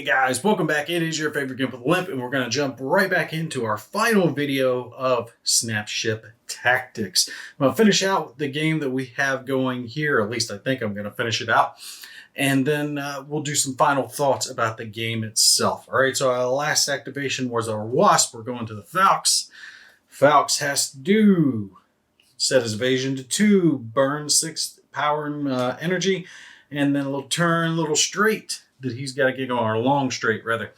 Guys, welcome back. It is your favorite Gimp with a Limp, and we're going to jump right back into our final video of Snapship Tactics. I'm going to finish out the game that we have going here. At least I think I'm going to finish it out. And then we'll do some final thoughts about the game itself. All right, so our last activation was our Wasp. We're going to the Falx. Falx has to set his evasion to 2, burn 6 power and energy, and then a little turn, little straight that he's got to get going, or long straight rather.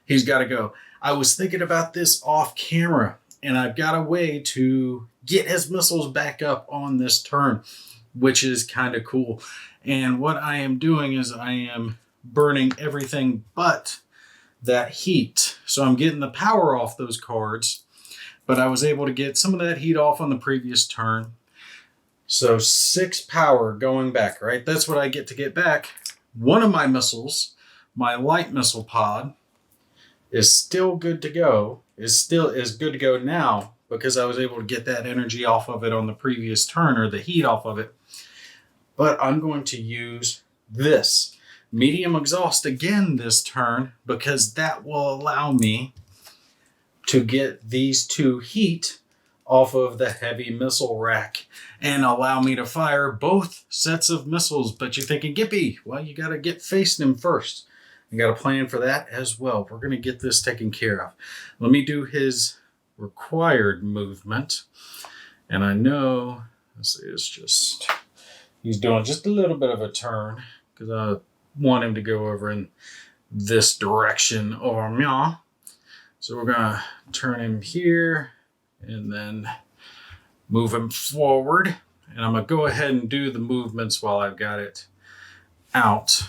He's got to go. I was thinking about this off camera, and I've got a way to get his missiles back up on this turn, which is kind of cool. And what I am doing is I am burning everything but that heat. So I'm getting the power off those cards, but I was able to get some of that heat off on the previous turn. So 6 power going back, right? That's what I get to get back. One of my missiles, my light missile pod, is still good to go. Is good to go now because I was able to get that energy off of it on the previous turn, or the heat off of it. But I'm going to use this medium exhaust again this turn because that will allow me to get these 2 heat off of the heavy missile rack and allow me to fire both sets of missiles. But you're thinking, Gimpy, well, you got to get facing him first. I got a plan for that as well. We're going to get this taken care of. Let me do his required movement. And I know, let's see, it's just, he's doing just a little bit of a turn because I want him to go over in this direction over me. So we're going to turn him here and then move him forward. And I'm going to go ahead and do the movements while I've got it out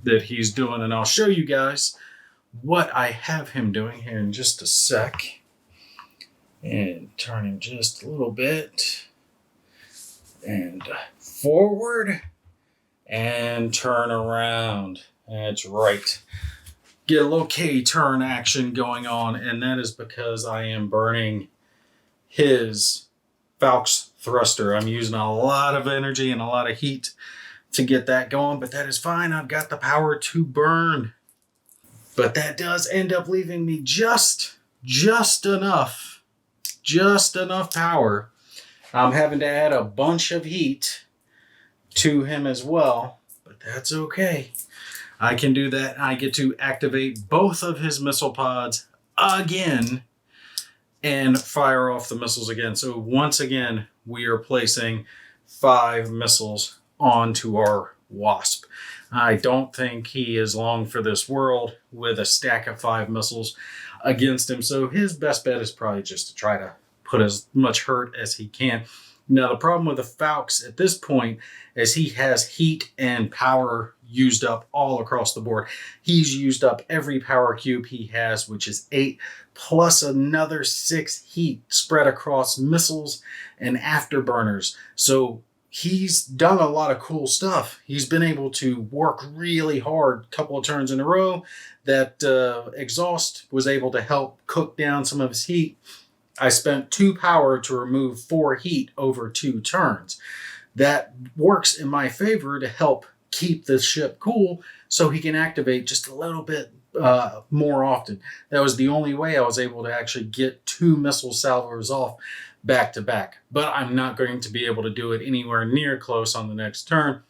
that he's doing. And I'll show you guys what I have him doing here in just a sec. And turn him just a little bit. And forward. And turn around. That's right. Get a little K-turn action going on. And that is because I am burning his Falx thruster. I'm using a lot of energy and a lot of heat to get that going, but that is fine. I've got the power to burn. But that does end up leaving me just enough power. I'm having to add a bunch of heat to him as well, but that's okay. I can do that. I get to activate both of his missile pods again and fire off the missiles again. So once again, we are placing 5 missiles onto our Wasp. I don't think he is long for this world with a stack of 5 missiles against him. So his best bet is probably just to try to put as much hurt as he can. Now, the problem with the Falx at this point is he has heat and power used up all across the board. He's used up every power cube he has, which is 8, plus another 6 heat spread across missiles and afterburners. So he's done a lot of cool stuff. He's been able to work really hard a couple of turns in a row. That exhaust was able to help cook down some of his heat. I spent 2 power to remove 4 heat over 2 turns. That works in my favor to help keep the ship cool so he can activate just a little bit more often. That was the only way I was able to actually get 2 missile salvos off back to back. But I'm not going to be able to do it anywhere near close on the next turn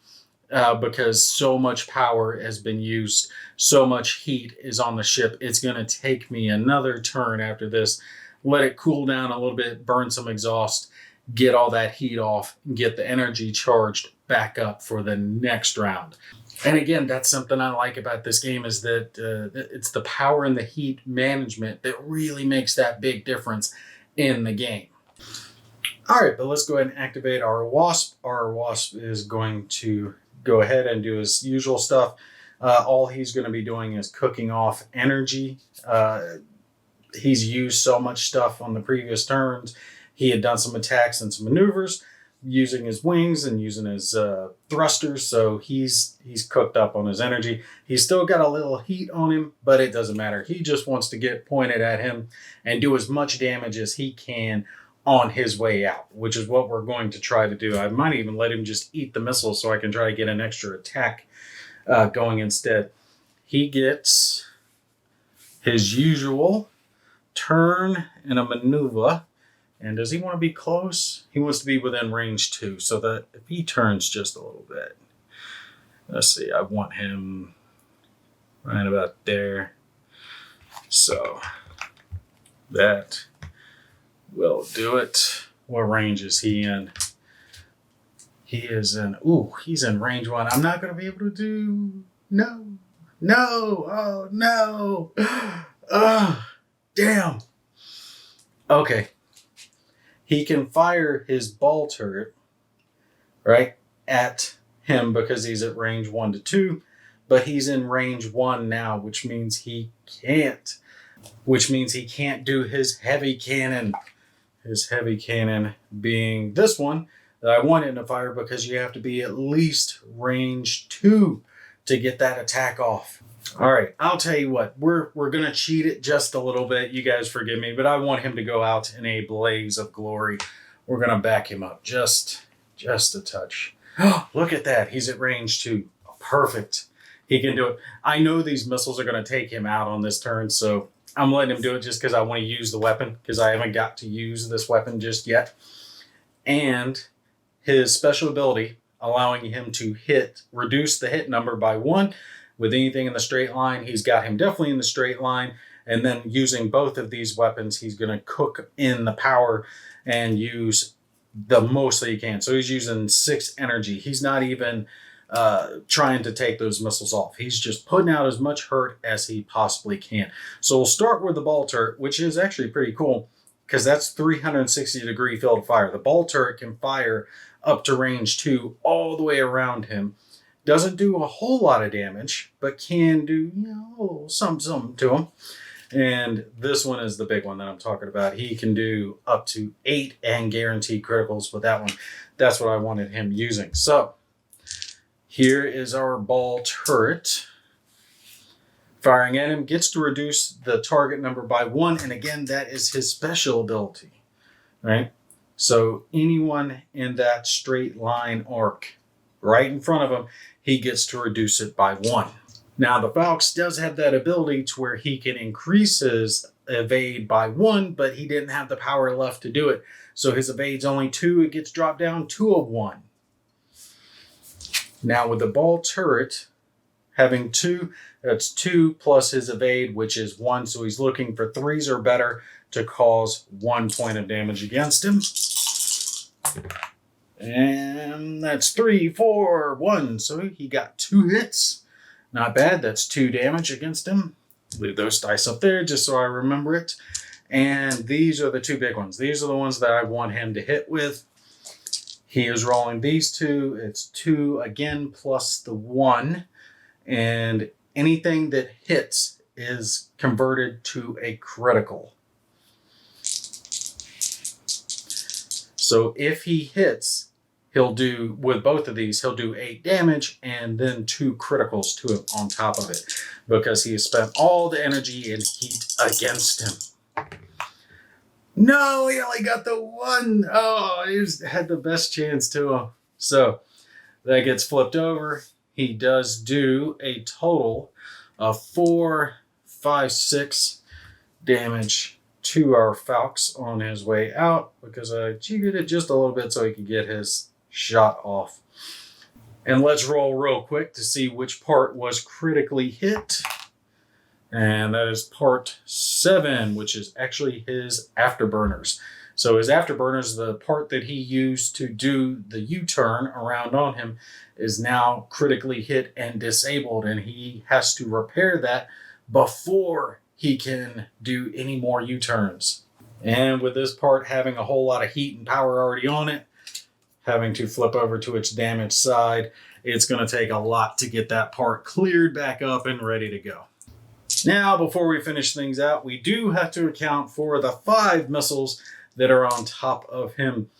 because so much power has been used, so much heat is on the ship. It's going to take me another turn after this. Let it cool down a little bit, burn some exhaust, get all that heat off, and get the energy charged back up for the next round. And again, that's something I like about this game is that it's the power and the heat management that really makes that big difference in the game. All right, but let's go ahead and activate our Wasp. Our Wasp is going to go ahead and do his usual stuff. All he's going to be doing is cooking off energy. He's used so much stuff on the previous turns. He had done some attacks and some maneuvers using his wings and using his thrusters, so he's cooked up on his energy. He's still got a little heat on him, but it doesn't matter. He just wants to get pointed at him and do as much damage as he can on his way out, which is what we're going to try to do. I might even let him just eat the missiles so I can try to get an extra attack going instead. He gets his usual turn and a maneuver. And does he want to be close? He wants to be within range 2, so that if he turns just a little bit. Let's see, I want him right about there. So that will do it. What range is he in? He is in, he's in range 1. I'm not going to be able to do, no, oh no. Damn. Okay. He can fire his ball turret, right, at him because he's at range 1 to 2, but he's in range 1 now, which means he can't do his heavy cannon. His heavy cannon being this one that I want him to fire because you have to be at least range 2 to get that attack off. All right, I'll tell you what, we're going to cheat it just a little bit. You guys forgive me, but I want him to go out in a blaze of glory. We're going to back him up just a touch. Look at that. He's at range 2. Perfect. He can do it. I know these missiles are going to take him out on this turn, so I'm letting him do it just because I want to use the weapon, because I haven't got to use this weapon just yet. And his special ability, allowing him to reduce the hit number by 1 with anything in the straight line. He's got him definitely in the straight line. And then using both of these weapons, he's going to cook in the power and use the most that he can. So he's using 6 energy. He's not even trying to take those missiles off. He's just putting out as much hurt as he possibly can. So we'll start with the ball turret, which is actually pretty cool because that's 360-degree field of fire. The ball turret can fire up to range 2 all the way around him. Doesn't do a whole lot of damage, but can do, something to him. And this one is the big one that I'm talking about. He can do up to 8 and guaranteed criticals with that one. That's what I wanted him using. So here is our ball turret. Firing at him gets to reduce the target number by 1. And again, that is his special ability, right? So anyone in that straight line arc right in front of him, he gets to reduce it by 1. Now, the Falx does have that ability to where he can increase his evade by 1, but he didn't have the power left to do it. So his evade's only 2. It gets dropped down to a 1. Now, with the ball turret having 2, that's 2 plus his evade, which is 1. So he's looking for 3s or better to cause 1 point of damage against him. And that's 3, 4, 1. So he got 2 hits. Not bad. That's 2 damage against him. Leave those dice up there just so I remember it. And these are the 2 big ones. These are the ones that I want him to hit with. He is rolling these 2. It's 2 again plus the 1. And anything that hits is converted to a critical. So if he hits, he'll do, with both of these, he'll do 8 damage and then 2 criticals to him on top of it because he has spent all the energy and heat against him. No, he only got the 1. Oh, he had the best chance to him. So that gets flipped over. He does do a total of 4, 5, 6 damage to our Falx on his way out because I cheated it just a little bit so he could get his shot off. And let's roll real quick to see which part was critically hit. And that is part 7, which is actually his afterburners. So his afterburners, the part that he used to do the U-turn around on him, is now critically hit and disabled. And he has to repair that before he can do any more U-turns. And with this part having a whole lot of heat and power already on it, having to flip over to its damaged side, it's going to take a lot to get that part cleared back up and ready to go. Now, before we finish things out, we do have to account for the 5 missiles that are on top of him.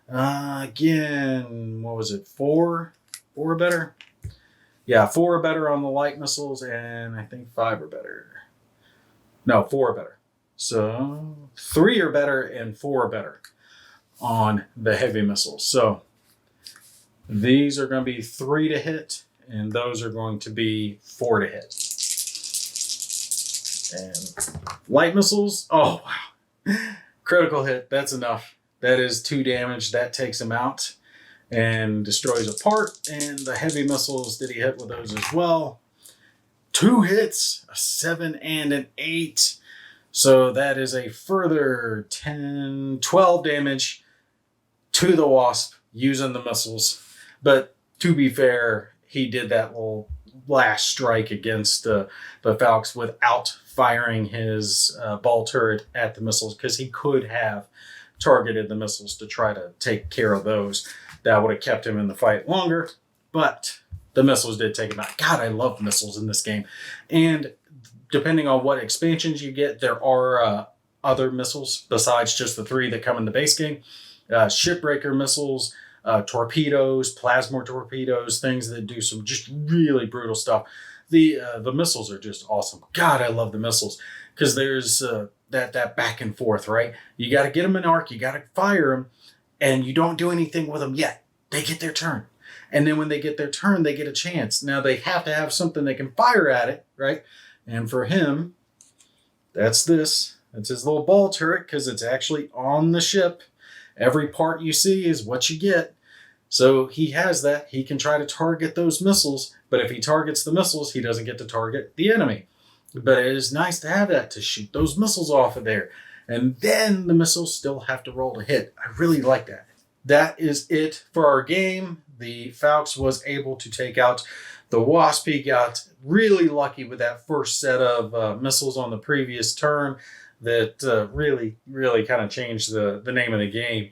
Again, what was it? 4? 4 or better? Yeah, 4 or better on the light missiles, and I think 5 or better. No, 4 or better. So 3 or better and 4 or better on the heavy missiles. So these are going to be 3 to hit, and those are going to be 4 to hit. And light missiles, oh wow. Critical hit, that's enough. That is 2 damage. That takes him out and destroys a part. And the heavy missiles, did he hit with those as well? 2 hits, a 7 and an 8. So that is a further 10, 12 damage to the Wasp using the missiles. But to be fair, he did that little last strike against the Falcons without firing his ball turret at the missiles, because he could have targeted the missiles to try to take care of those. That would have kept him in the fight longer, but the missiles did take him out. God, I love missiles in this game. And depending on what expansions you get, there are other missiles besides just the 3 that come in the base game. Shipbreaker missiles, torpedoes, plasma torpedoes, things that do some just really brutal stuff. The missiles are just awesome. God, I love the missiles, because there's that back and forth, right? You got to get them in arc, you got to fire them, and you don't do anything with them yet. They get their turn. And then when they get their turn, they get a chance. Now they have to have something they can fire at it, right? And for him, that's this. It's his little ball turret, because it's actually on the ship. Every part you see is what you get. So he has that. He can try to target those missiles, but if he targets the missiles, he doesn't get to target the enemy. But it is nice to have that, to shoot those missiles off of there. And then the missiles still have to roll to hit. I really like that. That is it for our game. The Falcons was able to take out the Wasp. He got really lucky with that first set of missiles on the previous turn that really kind of changed the name of the game.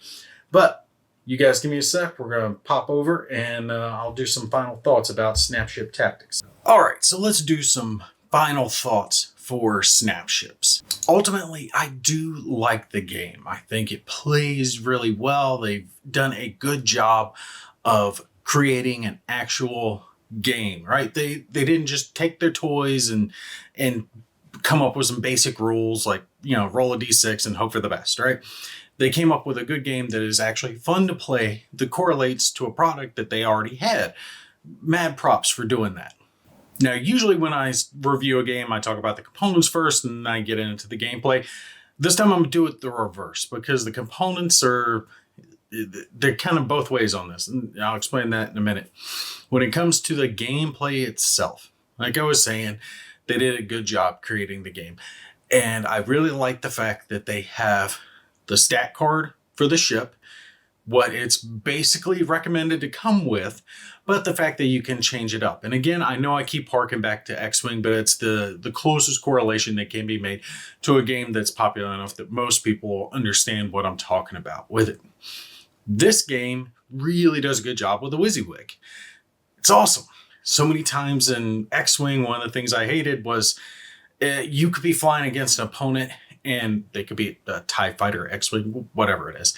But you guys give me a sec. We're going to pop over and I'll do some final thoughts about Snapship Tactics. All right, so let's do some final thoughts for Snapships. Ultimately, I do like the game. I think it plays really well. They've done a good job of creating an actual game, right? They didn't just take their toys and come up with some basic rules like, roll a d6 and hope for the best, right? They came up with a good game that is actually fun to play, that correlates to a product that they already had. Mad props for doing that. Now, usually when I review a game, I talk about the components first and then I get into the gameplay. This time I'm going to do it the reverse, because the components they're kind of both ways on this. And I'll explain that in a minute. When it comes to the gameplay itself, like I was saying, they did a good job creating the game. And I really like the fact that they have the stat card for the ship, what it's basically recommended to come with, but the fact that you can change it up. And again, I know I keep harking back to X-Wing, but it's the closest correlation that can be made to a game that's popular enough that most people understand what I'm talking about with it. This game really does a good job with the WYSIWYG. It's awesome. So many times in X-Wing, one of the things I hated was you could be flying against an opponent, and they could be a TIE Fighter, X-Wing, whatever it is.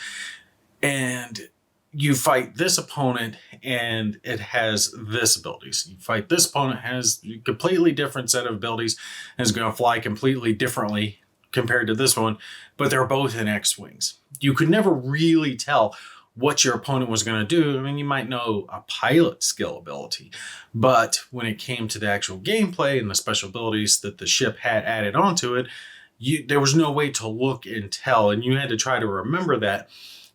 And you fight this opponent and it has this abilities. You fight this opponent, has a completely different set of abilities and is going to fly completely differently compared to this one, but they're both in X-Wings. You could never really tell what your opponent was going to do. I mean, you might know a pilot skill ability, but when it came to the actual gameplay and the special abilities that the ship had added onto it, there was no way to look and tell, and you had to try to remember that.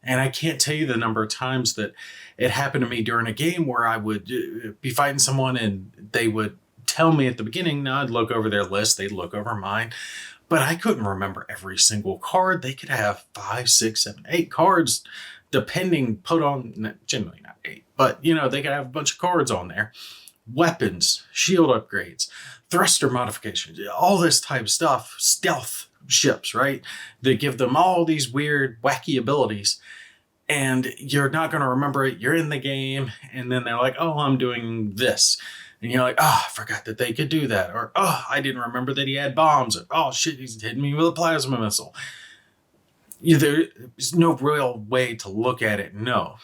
And I can't tell you the number of times that it happened to me during a game where I would be fighting someone and they would tell me at the beginning, now I'd look over their list, they'd look over mine, but I couldn't remember every single card. They could have 5, 6, 7, 8 cards, depending, put on, generally not 8, but they could have a bunch of cards on there. Weapons, shield upgrades, thruster modifications, all this type of stuff, stealth ships, right? They give them all these weird, wacky abilities, and you're not going to remember it. You're in the game, and then they're like, oh, I'm doing this. And you're like, oh, I forgot that they could do that. Or, oh, I didn't remember that he had bombs. Or, oh, shit, he's hitting me with a plasma missile. There's no real way to look at it and know.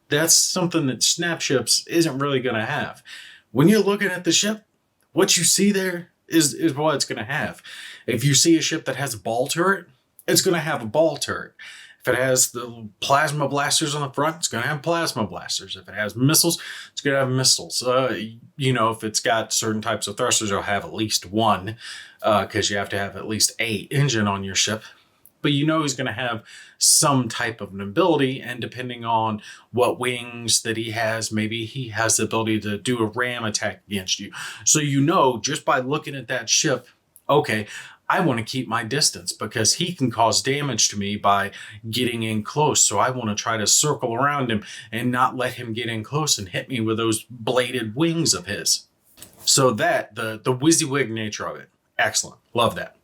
That's something that Snapships isn't really going to have. When you're looking at the ship, what you see there is what it's going to have. If you see a ship that has a ball turret, it's going to have a ball turret. If If it has the plasma blasters on the front, it's going to have plasma blasters. If it has missiles, it's going to have missiles. If it's got certain types of thrusters, it'll have at least one, because you have to have at least a engine on your ship. But he's going to have some type of an ability, and depending on what wings that he has, maybe he has the ability to do a ram attack against you. So just by looking at that ship, okay, I want to keep my distance because he can cause damage to me by getting in close. So I want to try to circle around him and not let him get in close and hit me with those bladed wings of his. So that, the WYSIWYG nature of it, excellent. Love that.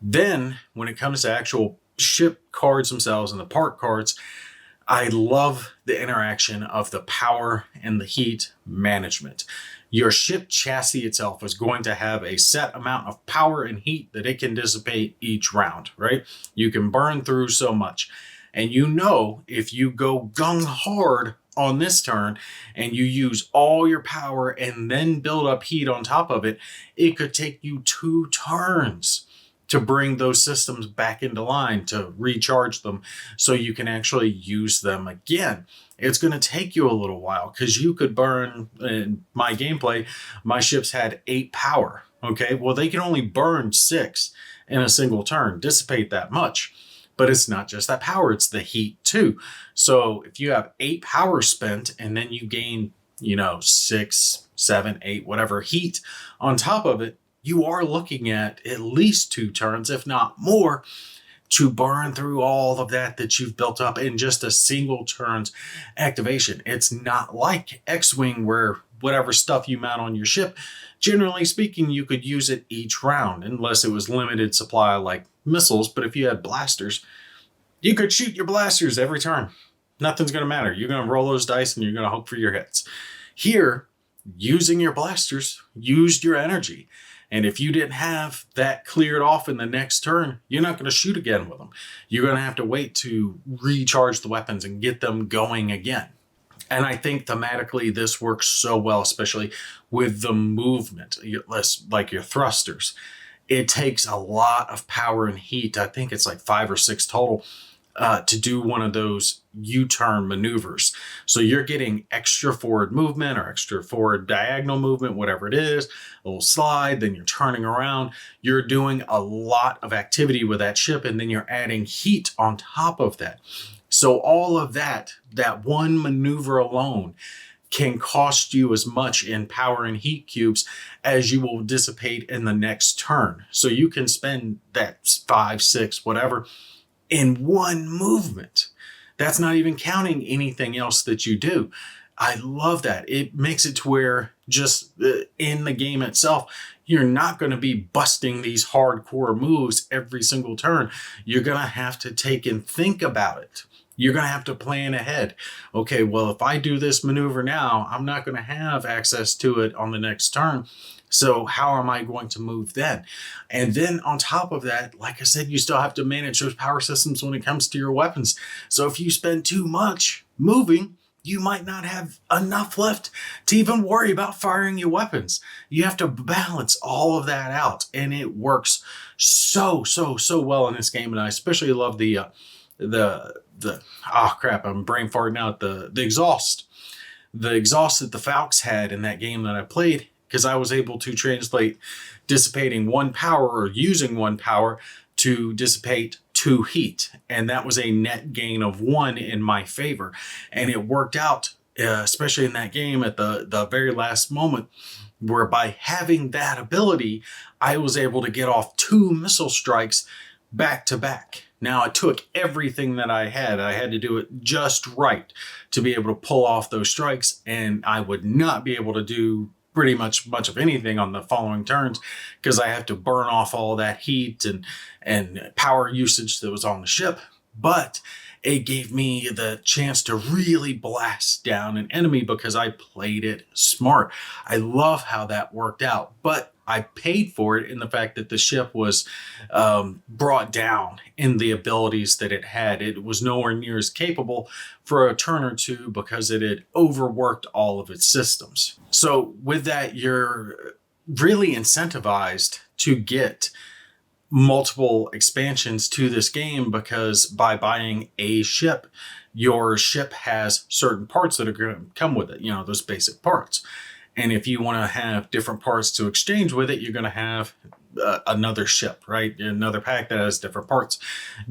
Then when it comes to actual ship cards themselves and the part cards, I love the interaction of the power and the heat management. Your ship chassis itself is going to have a set amount of power and heat that it can dissipate each round, right? You can burn through so much. And if you go gung hard on this turn and you use all your power and then build up heat on top of it, it could take you 2 turns to bring those systems back into line, to recharge them so you can actually use them again. It's going to take you a little while because you could burn, in my gameplay, my ships had 8 power. Okay, well, they can only burn 6 in a single turn, dissipate that much. But it's not just that power, it's the heat too. So if you have 8 power spent and then you gain, 6, 7, 8, whatever heat on top of it, you are looking at least 2 turns, if not more, to burn through all of that you've built up in just a single turn's activation. It's not like X-Wing where whatever stuff you mount on your ship, generally speaking, you could use it each round unless it was limited supply like missiles. But if you had blasters, you could shoot your blasters every turn. Nothing's going to matter. You're going to roll those dice and you're going to hope for your hits. Here, using your blasters used your energy. And if you didn't have that cleared off in the next turn, you're not going to shoot again with them. You're going to have to wait to recharge the weapons and get them going again. And I think thematically this works so well, especially with the movement, like your thrusters. It takes a lot of power and heat. I think it's like 5 or 6 total to do one of those U-turn maneuvers. So you're getting extra forward movement or extra forward diagonal movement, whatever it is, a little slide, then you're turning around. You're doing a lot of activity with that ship, and then you're adding heat on top of that. So all of that one maneuver alone can cost you as much in power and heat cubes as you will dissipate in the next turn. So you can spend that 5, 6, whatever in one movement. That's not even counting anything else that you do. I love that. It makes it to where just in the game itself, you're not going to be busting these hardcore moves every single turn. You're going to have to take and think about it. You're going to have to plan ahead. Okay, well, if I do this maneuver now, I'm not going to have access to it on the next turn. So how am I going to move then? And then on top of that, like I said, you still have to manage those power systems when it comes to your weapons. So if you spend too much moving, you might not have enough left to even worry about firing your weapons. You have to balance all of that out, and it works so well in this game. And I especially love the I'm brain farting out, the exhaust. The exhaust that the Falcons had in that game that I played, because I was able to translate dissipating 1 power or using 1 power to dissipate 2 heat. And that was a net gain of 1 in my favor. And it worked out, especially in that game at the very last moment, where by having that ability, I was able to get off 2 missile strikes back to back. Now, it took everything that I had. I had to do it just right to be able to pull off those strikes, and I would not be able to do pretty much of anything on the following turns because I have to burn off all that heat and power usage that was on the ship. But it gave me the chance to really blast down an enemy because I played it smart. I love how that worked out, but I paid for it in the fact that the ship was brought down in the abilities that it had. It was nowhere near as capable for a turn or two because it had overworked all of its systems. So with that, you're really incentivized to get multiple expansions to this game, because by buying a ship, your ship has certain parts that are going to come with it, those basic parts. And if you want to have different parts to exchange with it, you're going to have another ship, right? Another pack that has different parts,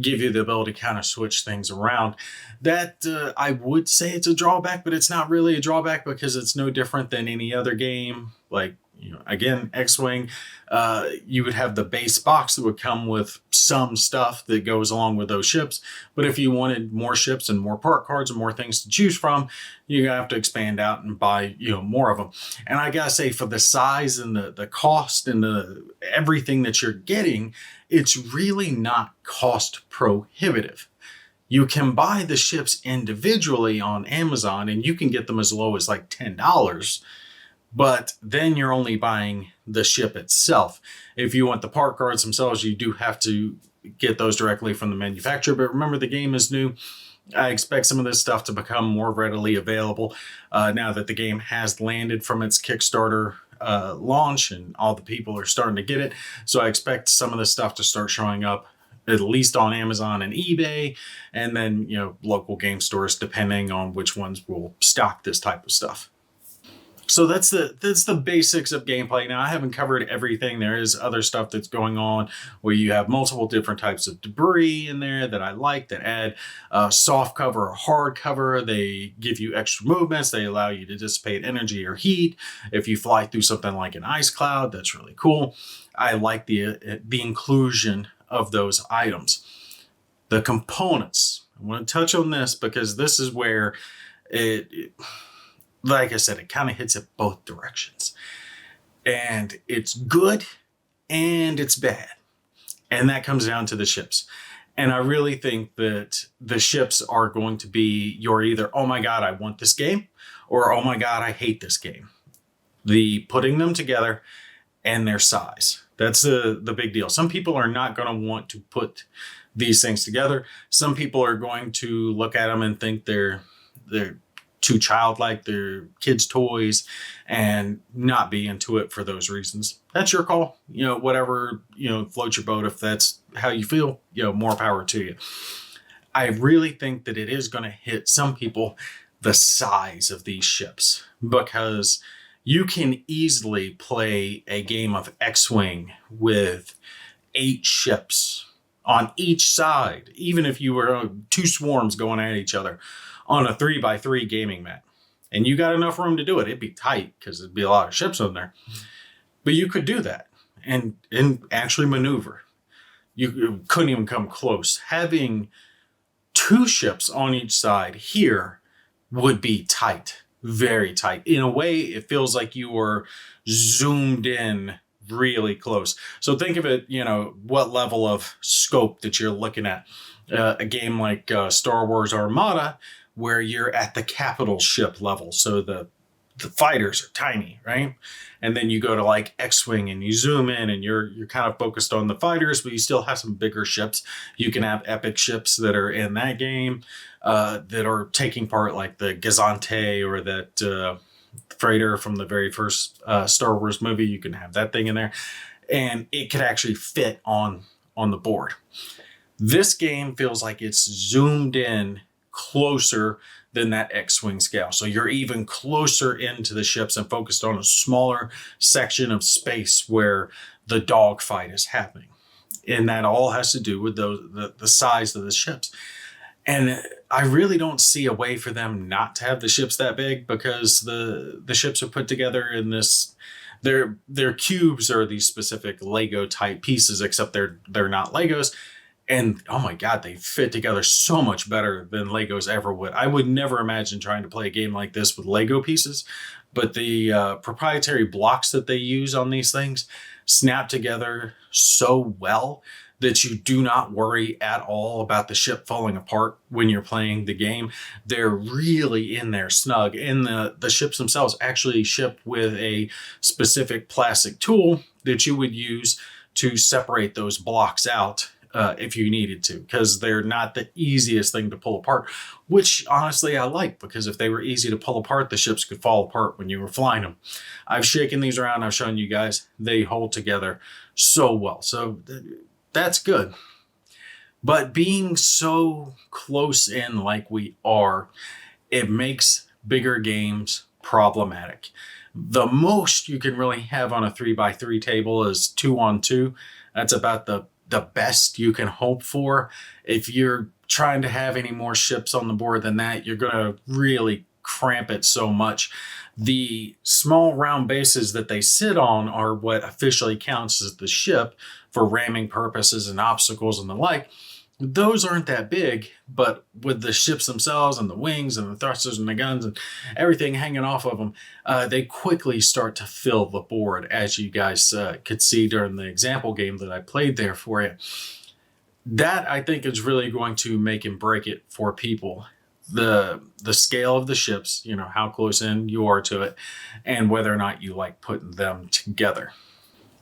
give you the ability to kind of switch things around. That I would say it's a drawback, but it's not really a drawback because it's no different than any other game. Like, again, X-Wing, you would have the base box that would come with some stuff that goes along with those ships. But if you wanted more ships and more part cards and more things to choose from, you have to expand out and buy, more of them. And I gotta say, for the size and the cost and the everything that you're getting, it's really not cost prohibitive. You can buy the ships individually on Amazon and you can get them as low as like $10. But then you're only buying the ship itself. If you want the part cards themselves, you do have to get those directly from the manufacturer. But remember, the game is new. I expect some of this stuff to become more readily available now that the game has landed from its Kickstarter launch and all the people are starting to get it. So I expect some of this stuff to start showing up at least on Amazon and eBay, and then local game stores, depending on which ones will stock this type of stuff. So that's the basics of gameplay. Now, I haven't covered everything. There is other stuff that's going on where you have multiple different types of debris in there that I like, that add soft cover or hard cover. They give you extra movements. They allow you to dissipate energy or heat. If you fly through something like an ice cloud, that's really cool. I like the inclusion of those items. The components. I want to touch on this because this is where like I said, it kind of hits it both directions. And it's good and it's bad. And that comes down to the ships. And I really think that the ships are going to be your either, oh my God, I want this game, or oh my God, I hate this game. The putting them together and their size. That's the big deal. Some people are not going to want to put these things together. Some people are going to look at them and think they're too childlike, they're kids' toys, and not be into it for those reasons. That's your call. Whatever, floats your boat. If that's how you feel, more power to you. I really think that it is going to hit some people, the size of these ships, because you can easily play a game of X-Wing with 8 ships on each side, even if you were 2 swarms going at each other on a 3x3 gaming mat. And you got enough room to do it. It'd be tight because there'd be a lot of ships on there. But you could do that and actually maneuver. You couldn't even come close. Having 2 ships on each side here would be tight, very tight. In a way, it feels like you were zoomed in really close. So think of it, what level of scope that you're looking at. A game like Star Wars Armada, where you're at the capital ship level. So the fighters are tiny, right? And then you go to like X-Wing and you zoom in and you're kind of focused on the fighters, but you still have some bigger ships. You can have epic ships that are in that game that are taking part, like the Gazante or that freighter from the very first Star Wars movie. You can have that thing in there and it could actually fit on the board. This game feels like it's zoomed in closer than that X-Wing scale. So you're even closer into the ships and focused on a smaller section of space where the dogfight is happening. And that all has to do with the size of the ships. And I really don't see a way for them not to have the ships that big, because the ships are put together in this, their cubes are these specific Lego type pieces, except they're not Legos. And oh my God, they fit together so much better than Legos ever would. I would never imagine trying to play a game like this with Lego pieces, but the proprietary blocks that they use on these things snap together so well that you do not worry at all about the ship falling apart when you're playing the game. They're really in there snug. And the ships themselves actually ship with a specific plastic tool that you would use to separate those blocks out if you needed to, because they're not the easiest thing to pull apart, which honestly I like, because if they were easy to pull apart, the ships could fall apart when you were flying them. I've shaken these around. I've shown you guys. They hold together so well. So that's good. But being so close in like we are, it makes bigger games problematic. The most you can really have on a 3x3 table is 2-on-2. That's about the best you can hope for. If you're trying to have any more ships on the board than that, you're going to really cramp it so much. The small round bases that they sit on are what officially counts as the ship for ramming purposes and obstacles and the like. Those aren't that big, but with the ships themselves and the wings and the thrusters and the guns and everything hanging off of them, they quickly start to fill the board, as you guys could see during the example game that I played there for you. That, I think, is really going to make and break it for people. The scale of the ships, you know, how close in you are to it, and whether or not you like putting them together.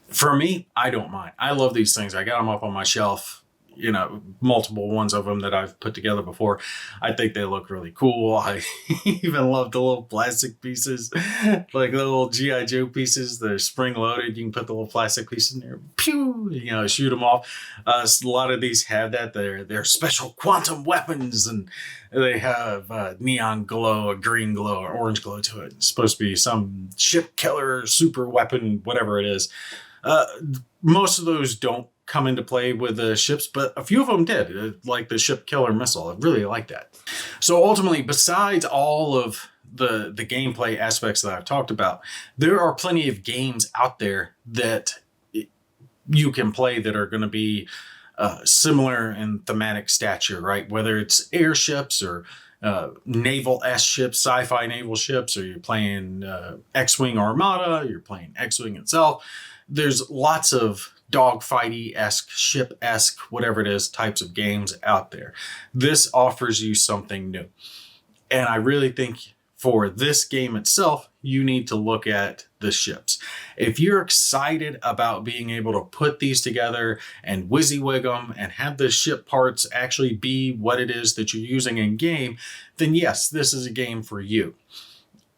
For me, I don't mind. I love these things. I got them up on my shelf. You know, multiple ones of them that I've put together before. I think they look really cool. I even love the little plastic pieces, like the little G.I. Joe pieces. They're spring loaded. You can put the little plastic piece in there, pew, you know, shoot them off. A lot of these have that. They're special quantum weapons, and they have neon glow, a green glow, or orange glow to it. It's supposed to be some ship killer, super weapon, whatever it is. Most of those don't come into play with the ships, but a few of them did, like the ship killer missile. I really like that. So ultimately, besides all of the gameplay aspects that I've talked about, there are plenty of games out there that you can play that are going to be similar in thematic stature, right? Whether it's airships or naval S ships, sci-fi naval ships, or you're playing X-Wing Armada, you're playing X-Wing itself. There's lots of dogfighty-esque, ship-esque, whatever it is, types of games out there. This offers you something new. And I really think for this game itself, you need to look at the ships. If you're excited about being able to put these together and WYSIWYG them and have the ship parts actually be what it is that you're using in game, then yes, this is a game for you.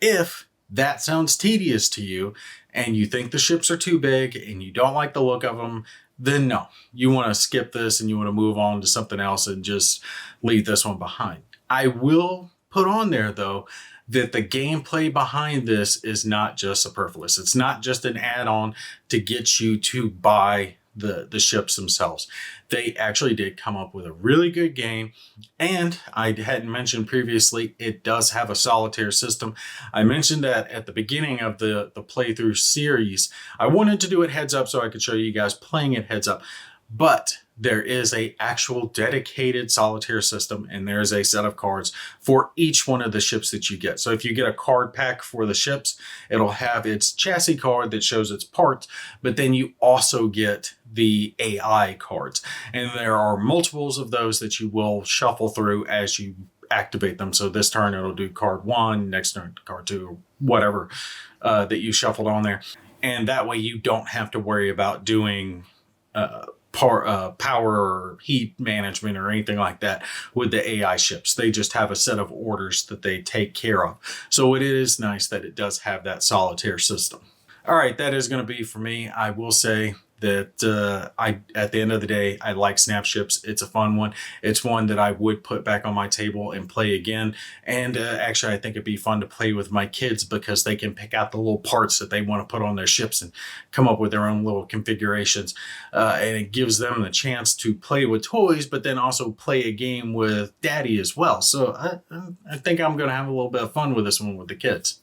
If that sounds tedious to you and you think the ships are too big and you don't like the look of them, then no, you want to skip this and you want to move on to something else and just leave this one behind. I will put on there, though, that the gameplay behind this is not just superfluous. It's not just an add-on to get you to buy the ships themselves. They actually did come up with a really good game, and I hadn't mentioned previously, it does have a solitaire system. I mentioned that at the beginning of the playthrough series. I wanted to do it heads up so I could show you guys playing it heads up, but there is a actual dedicated solitaire system, and there's a set of cards for each one of the ships that you get. So if you get a card pack for the ships, it'll have its chassis card that shows its parts, but then you also get the AI cards. And there are multiples of those that you will shuffle through as you activate them. So this turn it'll do card 1, next turn card 2, or whatever that you shuffled on there. And that way you don't have to worry about doing power or heat management or anything like that with the AI ships. They just have a set of orders that they take care of. So it is nice that it does have that solitaire system. All right, that is going to be for me. I will say that at the end of the day, I like Snap Ships. It's a fun one. It's one that I would put back on my table and play again. And actually, I think it'd be fun to play with my kids because they can pick out the little parts that they want to put on their ships and come up with their own little configurations. And it gives them the chance to play with toys, but then also play a game with daddy as well. So I think I'm going to have a little bit of fun with this one with the kids.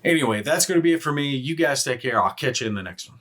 Anyway, that's going to be it for me. You guys take care. I'll catch you in the next one.